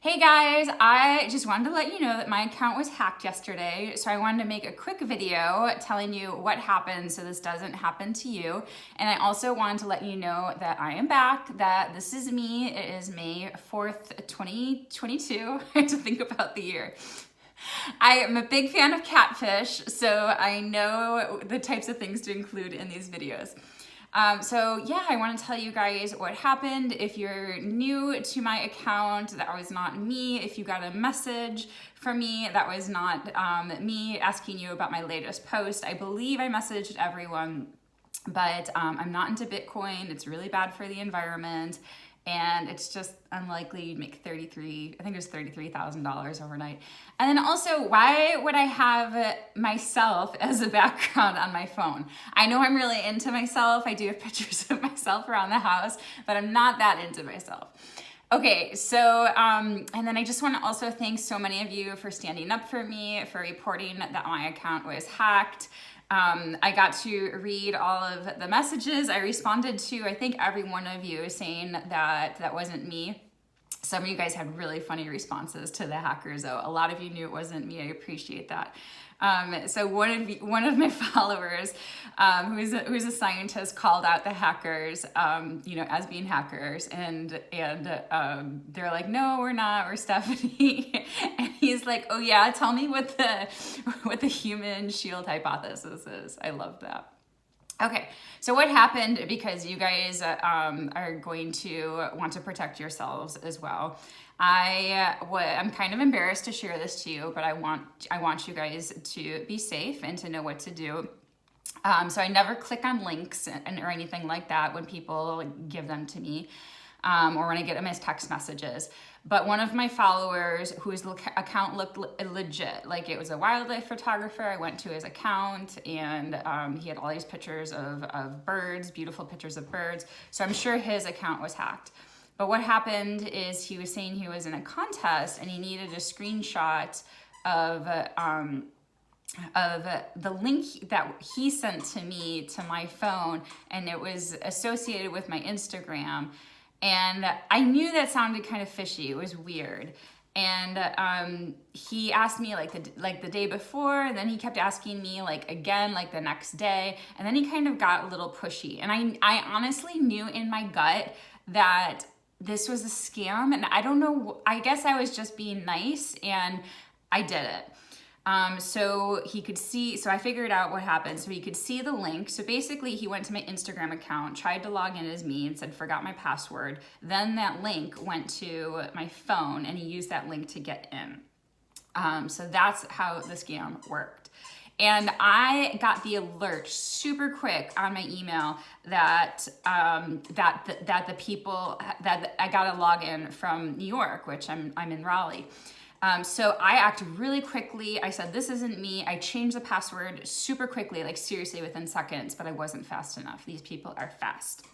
Hey guys, I just wanted to let you know that my account was hacked yesterday, so I wanted to make a quick video telling you what happened so this doesn't happen to you. And I also wanted to let you know that I am back, that this is me. It is May 4th, 2022. I have to think about the year. I am a big fan of catfish, so I know the types of things to include in these videos. So yeah, I want to tell you guys what happened. If you're new to my account, that was not me. If you got a message from me, that was not me asking you about my latest post. I believe I messaged everyone, but I'm not into Bitcoin. It's really bad for the environment. And it's just unlikely you'd make $33,000 overnight. And then also, why would I have myself as a background on my phone? I know I'm really into myself. I do have pictures of myself around the house, but I'm not that into myself. Okay, so, and then I just want to also thank so many of you for standing up for me, for reporting that my account was hacked. I got to read all of the messages. I responded to, I think, every one of you saying that that wasn't me. Some of you guys had really funny responses to the hackers, though. A lot of you knew it wasn't me. I appreciate that. So one of my followers, who's a scientist, called out the hackers, as being hackers, and they're like, no, we're not, we're Stephanie, and he's like, oh yeah, tell me what the human shield hypothesis is. I love that. Okay, so what happened, because you guys are going to want to protect yourselves as well. I'm kind of embarrassed to share this to you, but I want you guys to be safe and to know what to do. So I never click on links or anything like that when people give them to me, or when I get them as text messages. But one of my followers, whose account looked legit, like it was a wildlife photographer, I went to his account and he had all these pictures of birds, beautiful pictures of birds. So I'm sure his account was hacked. But what happened is he was saying he was in a contest and he needed a screenshot of the link that he sent to me to my phone, and it was associated with my Instagram. And I knew that sounded kind of fishy. It was weird. And he asked me like the day before, and then he kept asking me again the next day, and then he kind of got a little pushy. And I honestly knew in my gut that this was a scam, and I don't know, I guess I was just being nice and I did it. So he could see, so I figured out what happened. So he could see the link. So basically he went to my Instagram account, tried to log in as me and said, forgot my password. Then that link went to my phone and he used that link to get in. So that's how the scam worked. And I got the alert super quick on my email that the people that I got a login from New York, which I'm in Raleigh. So I acted really quickly. I said, this isn't me. I changed the password super quickly, seriously within seconds, but I wasn't fast enough. These people are fast.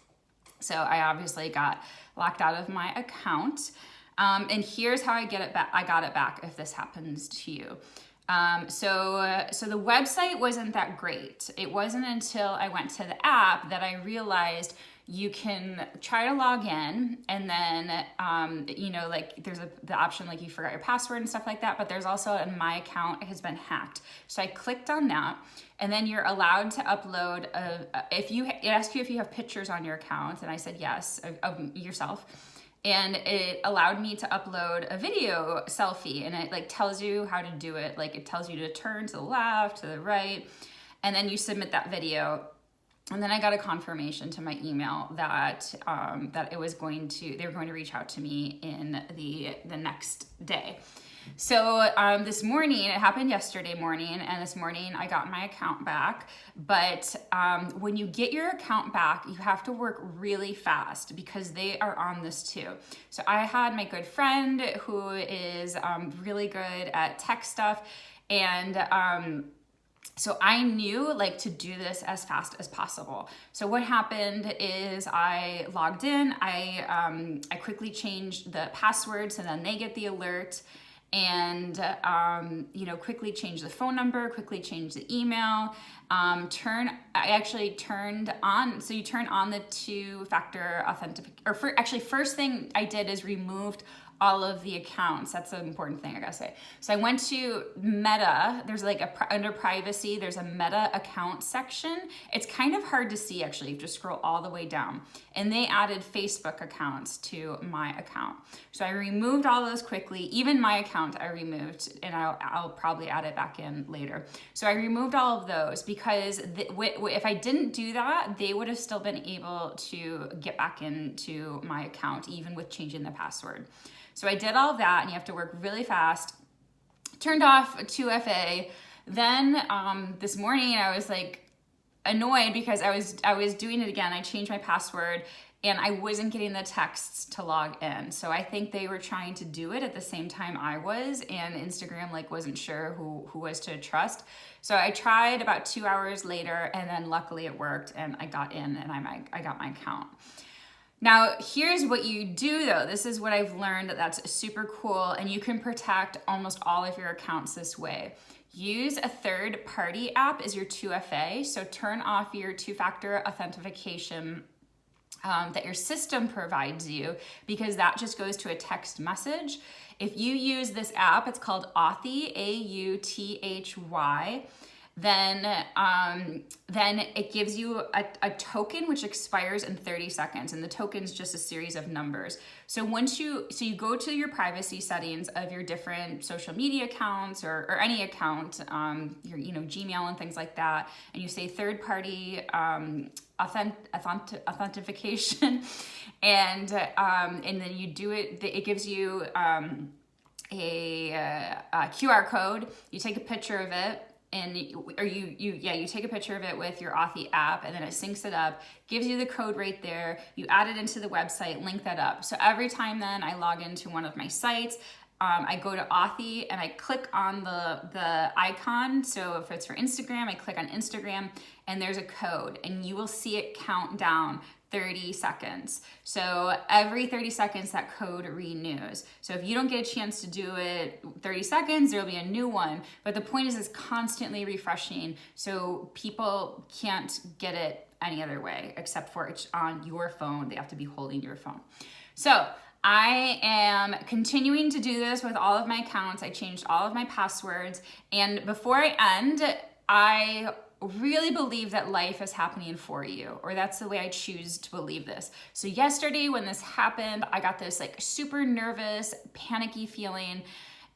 So I obviously got locked out of my account. And here's how I get it back. I got it back if this happens to you. So the website wasn't that great. It wasn't until I went to the app that I realized you can try to log in, and then, there's the option you forgot your password and stuff like that, but there's also my account has been hacked. So I clicked on that, and then you're allowed to upload, it asks you if you have pictures on your account, and I said yes, of yourself. And it allowed me to upload a video selfie, and it tells you how to do it. It tells you to turn to the left, to the right, and then you submit that video. And then I got a confirmation to my email that they were going to reach out to me in the next day. So this morning, it happened yesterday morning, and this morning I got my account back. But when you get your account back, you have to work really fast because they are on this too. So I had my good friend who is really good at tech stuff, and so I knew to do this as fast as possible. So what happened is I logged in, I quickly changed the password so then they get the alert, and quickly change the phone number, quickly change the email, I actually turned on, so you turn on the two-factor authentication, first thing I did is removed all of the accounts. That's the important thing I gotta say. So I went to Meta. There's like under privacy, there's a Meta account section. It's kind of hard to see actually. You have to scroll all the way down. And they added Facebook accounts to my account. So I removed all those quickly. Even my account I removed, and I'll probably add it back in later. So I removed all of those because if I didn't do that, they would have still been able to get back into my account, even with changing the password. So I did all of that, and you have to work really fast. Turned off 2FA. Then this morning I was like annoyed because I was doing it again. I changed my password and I wasn't getting the texts to log in. So I think they were trying to do it at the same time I was, and Instagram like wasn't sure who was to trust. So I tried about 2 hours later, and then luckily it worked and I got in and I got my account. Now, here's what you do though. This is what I've learned that's super cool, and you can protect almost all of your accounts this way. Use a third-party app as your 2FA. So turn off your two-factor authentication that your system provides you, because that just goes to a text message. If you use this app, it's called Authy, AUTHY, then it gives you a token which expires in 30 seconds, and the token's just a series of numbers. So you go to your privacy settings of your different social media accounts or any account, your Gmail and things like that, and you say third party authentication, and then you do it. It gives you a QR code. You take a picture of it. And you take a picture of it with your Authy app, and then it syncs it up, gives you the code right there. You add it into the website, link that up. So every time then I log into one of my sites, I go to Authy and I click on the icon. So if it's for Instagram, I click on Instagram and there's a code, and you will see it count down 30 seconds. So every 30 seconds that code renews. So if you don't get a chance to do it 30 seconds, there'll be a new one. But the point is it's constantly refreshing, so people can't get it any other way except for it's on your phone. They have to be holding your phone. So I am continuing to do this with all of my accounts. I changed all of my passwords. And before I end, I really believe that life is happening for you, or that's the way I choose to believe this. So yesterday when this happened, I got this like super nervous, panicky feeling,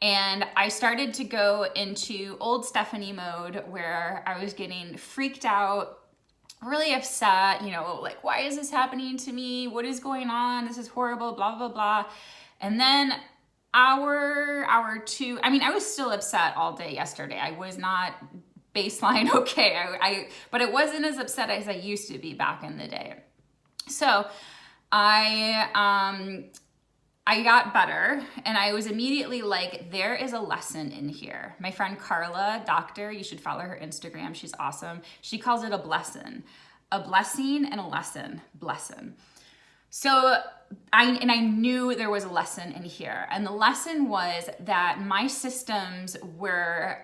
and I started to go into old Stephanie mode where I was getting freaked out, really upset, like, why is this happening to me? What is going on? This is horrible, blah, blah, blah. And then hour two, I was still upset all day yesterday. I was not baseline okay. But it wasn't as upset as I used to be back in the day. So I got better, and I was immediately like, there is a lesson in here. My friend Carla, doctor, you should follow her Instagram. She's awesome. She calls it a blessing and a lesson. So I knew there was a lesson in here. And the lesson was that my systems were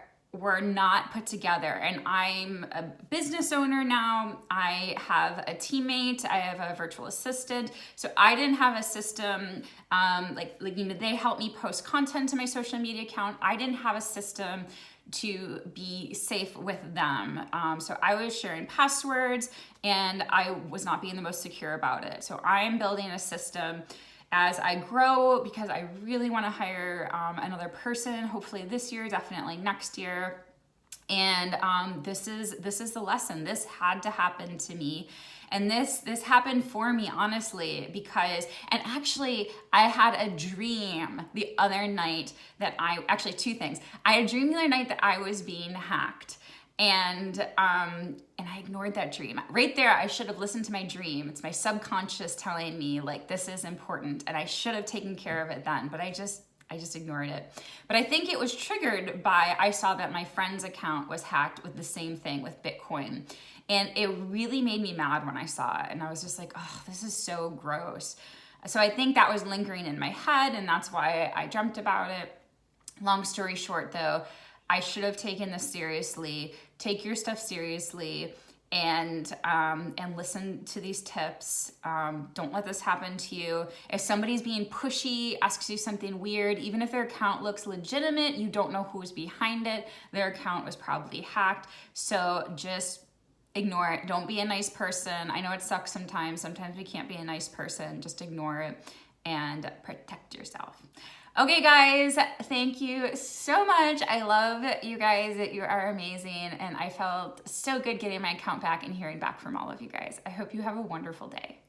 not put together, and I'm a business owner now. I have a teammate, I have a virtual assistant, so I didn't have a system they help me post content to my social media account. I didn't have a system to be safe with them, so I was sharing passwords and I was not being the most secure about it. So I'm building a system as I grow, because I really want to hire another person, hopefully this year, definitely next year. And this is the lesson. This had to happen to me. And this happened for me, honestly, and actually I had a dream the other night two things. I had a dream the other night that I was being hacked. And I ignored that dream. Right there, I should have listened to my dream. It's my subconscious telling me, like, this is important, and I should have taken care of it then, but I just ignored it. But I think it was triggered by, I saw that my friend's account was hacked with the same thing, with Bitcoin. And it really made me mad when I saw it. And I was just like, oh, this is so gross. So I think that was lingering in my head, and that's why I dreamt about it. Long story short, though, I should have taken this seriously. Take your stuff seriously. and listen to these tips. Don't let this happen to you. If somebody's being pushy, asks you something weird, even if their account looks legitimate, you don't know who's behind it, their account was probably hacked. So just ignore it. Don't be a nice person. I know it sucks sometimes. Sometimes we can't be a nice person. Just ignore it and protect yourself. Okay, guys, thank you so much. I love you guys. You are amazing. And I felt so good getting my account back and hearing back from all of you guys. I hope you have a wonderful day.